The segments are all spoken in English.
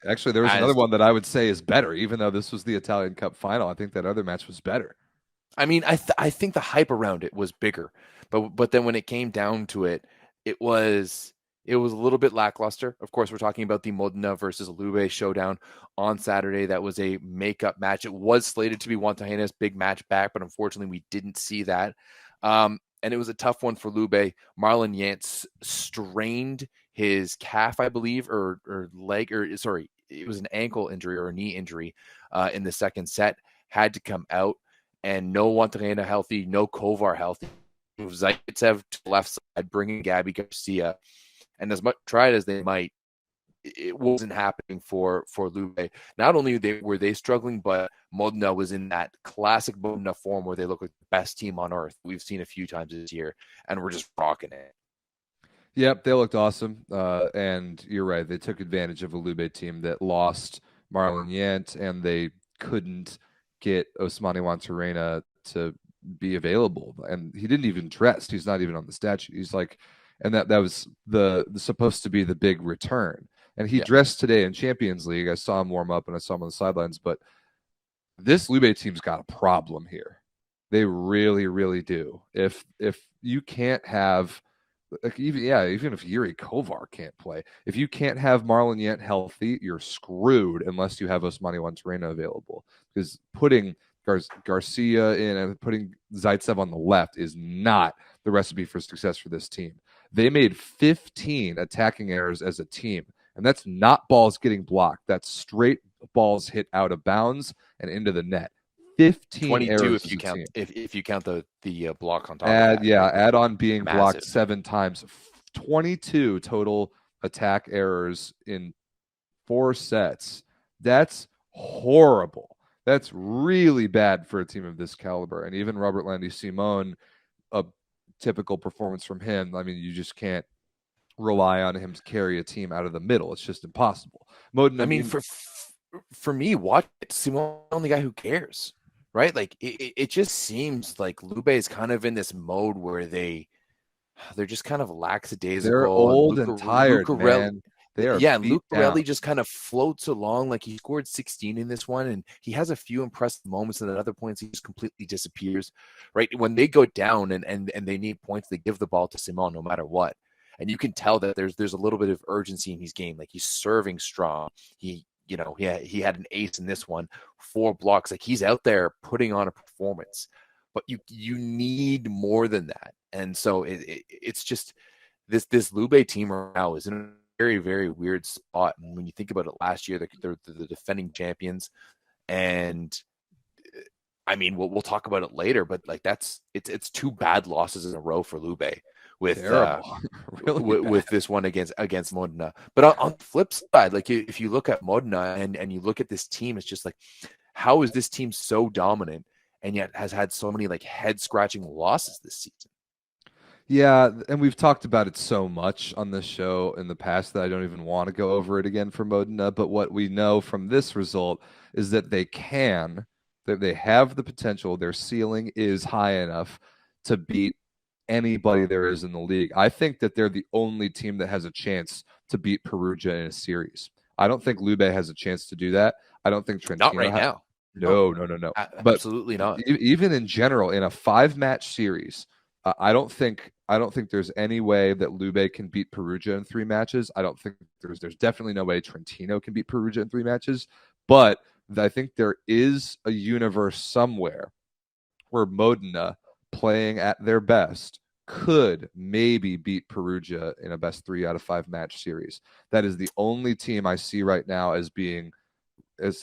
Actually, there was another one that I would say is better, even though this was the Italian Cup final. I think that other match was better. I mean, I think the hype around it was bigger, but then when it came down to it, it was a little bit lackluster. Of course, we're talking about the Modena versus Lube showdown on Saturday. That was a makeup match. It was slated to be Montagena's big match back, but unfortunately, we didn't see that. And it was a tough one for Lube. Marlon Yance strained his calf, I believe, or leg, or sorry, it was an ankle injury or a knee injury in the second set. Had to come out. And no Montaña healthy, no Kovar healthy. Zaitsev to the left side, bringing Gabby Garcia. And as much tried as they might, it wasn't happening for Lube. Not only were they struggling, but Modena was in that classic Modena form where they look like the best team on earth we've seen a few times this year, and we're just rocking it. Yep, they looked awesome. And you're right. They took advantage of a Lube team that lost Marlon Yant, and they couldn't get Ousmane Wantarena to be available, and he didn't even dress. He's not even on the stat sheet. He's like, and that was the supposed to be the big return. And he dressed today in Champions League. I saw him warm up and I saw him on the sidelines. But this Lube team's got a problem here. They really, really do. If you can't have even if Yuri Kovar can't play, if you can't have Marlon Yant healthy, you're screwed unless you have Ousmane Wantarena available. Because putting Garcia in and putting Zaitsev on the left is not the recipe for success for this team. They made 15 attacking errors as a team, and that's not balls getting blocked. That's straight balls hit out of bounds and into the net. 15 22 errors if you count the block on top of that. Add on being massive. Blocked 7 times. 22 total attack errors in 4 sets. That's horrible. That's really bad for a team of this caliber. And even Robert Landy Simon, a typical performance from him, I mean, you just can't rely on him to carry a team out of the middle. It's just impossible. Modena, I mean, for me, watch Simon, the only guy who cares. Right? Like it just seems like Lube is kind of in this mode where they're just kind of lackadaisical. They're old and tired, man. They are Luke Borelli just kind of floats along. Like he scored 16 in this one, and he has a few impressive moments, and at other points he just completely disappears. Right? When they go down and they need points, they give the ball to Simon no matter what. And you can tell that there's a little bit of urgency in his game. Like he's serving strong. He had an ace in this one, 4 blocks. Like he's out there putting on a performance, but you need more than that. And so it's just this Lube team right now is in a very, very weird spot. And when you think about it, last year they're the defending champions, and I mean we'll talk about it later, but like it's 2 bad losses in a row for Lube. With really with this one against Modena. But on the flip side, like if you look at Modena and you look at this team, it's just like, how is this team so dominant and yet has had so many like head scratching losses this season? Yeah, and we've talked about it so much on this show in the past that I don't even want to go over it again for Modena. But what we know from this result is that they have the potential. Their ceiling is high enough to beat anybody there is in the league. I think that they're the only team that has a chance to beat Perugia in a series. I don't think Lube has a chance to do that. I don't think Trentino. Not right now. No. But absolutely not. Even in general, in a 5-match series, I don't think there's any way that Lube can beat Perugia in 3 matches. I don't think there's definitely no way Trentino can beat Perugia in 3 matches. But I think there is a universe somewhere where Modena, playing at their best, could maybe beat Perugia in a best 3 out of 5 match series. That is the only team I see right now as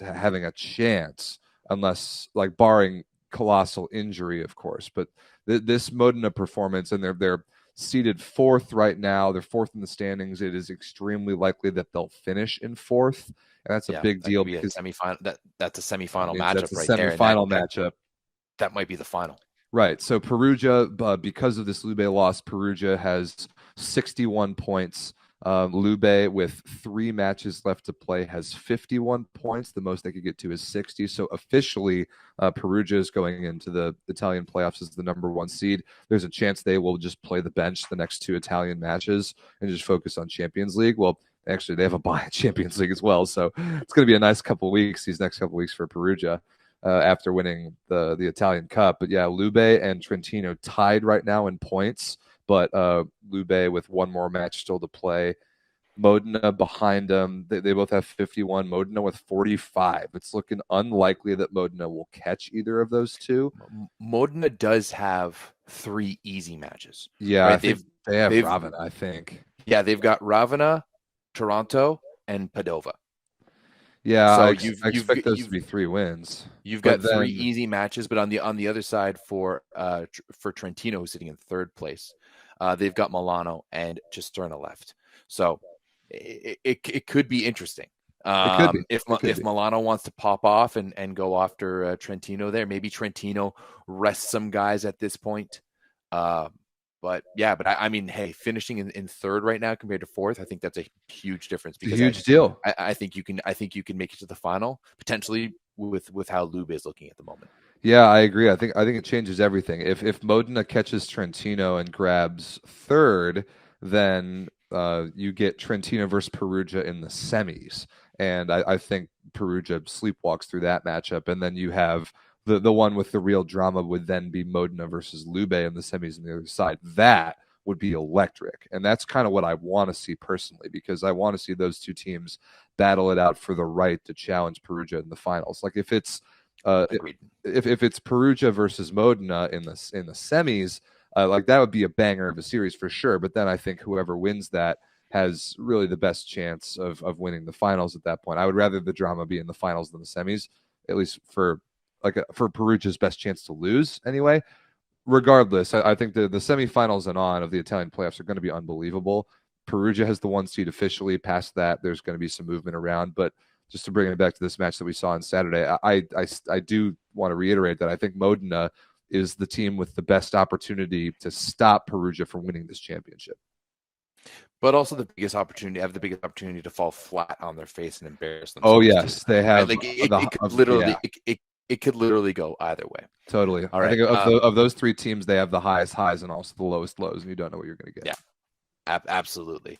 having a chance, unless like barring colossal injury, of course. But this Modena performance, and they're seated 4th right now. They're 4th in the standings. It is extremely likely that they'll finish in 4th, and that's a big deal because that's a semifinal matchup. That's a semifinal matchup. That might be the final. Right. So Perugia, because of this Lube loss, Perugia has 61 points. Lube, with 3 matches left to play, has 51 points. The most they could get to is 60. So officially, Perugia is going into the Italian playoffs as the number 1 seed. There's a chance they will just play the bench the next 2 Italian matches and just focus on Champions League. Well, Actually, they have a bye at Champions League as well, so it's going to be a nice couple of weeks. These next couple of weeks for Perugia after winning the Italian Cup. But yeah, Lube and Trentino tied right now in points, but Lube with one more match still to play. Modena behind them. They both have 51. Modena with 45. It's looking unlikely that Modena will catch either of those two. Modena does have 3 easy matches. Yeah, right? I think they have Ravenna, I think. Yeah, they've got Ravenna, Toronto, and Padova. Yeah, so I expect those to be 3 wins. You've got 3 easy matches, but on the other side for Trentino, who's sitting in 3rd place, they've got Milano and Cisterna left. So it could be interesting. If Milano wants to pop off and go after Trentino there, maybe Trentino rests some guys at this point. But I mean, hey, finishing in 3rd right now compared to 4th, I think that's a huge difference. Because a huge deal. I think you can make it to the final potentially with how Lube is looking at the moment. Yeah, I agree. I think it changes everything. If Modena catches Trentino and grabs 3rd, then you get Trentino versus Perugia in the semis, and I think Perugia sleepwalks through that matchup, and then you have the one with the real drama would then be Modena versus Lube in the semis on the other side. That would be electric, and that's kind of what I want to see personally, because I want to see those two teams battle it out for the right to challenge Perugia in the finals. Like if it's if it's Perugia versus Modena in the semis. Like that would be a banger of a series for sure. But then I think whoever wins that has really the best chance of winning the finals at that point. I would rather the drama be in the finals than the semis, at least for Perugia's best chance to lose anyway. Regardless, I think the semifinals and on of the Italian playoffs are going to be unbelievable. Perugia has the 1 seed officially. Past that, there's going to be some movement around. But just to bring it back to this match that we saw on Saturday, I do want to reiterate that I think Modena is the team with the best opportunity to stop Perugia from winning this championship. But also the biggest opportunity to fall flat on their face and embarrass themselves. Oh yes, they have. Like it could literally go either way. Totally. All right. I think of those 3 teams, they have the highest highs and also the lowest lows, and you don't know what you're going to get. Yeah, absolutely.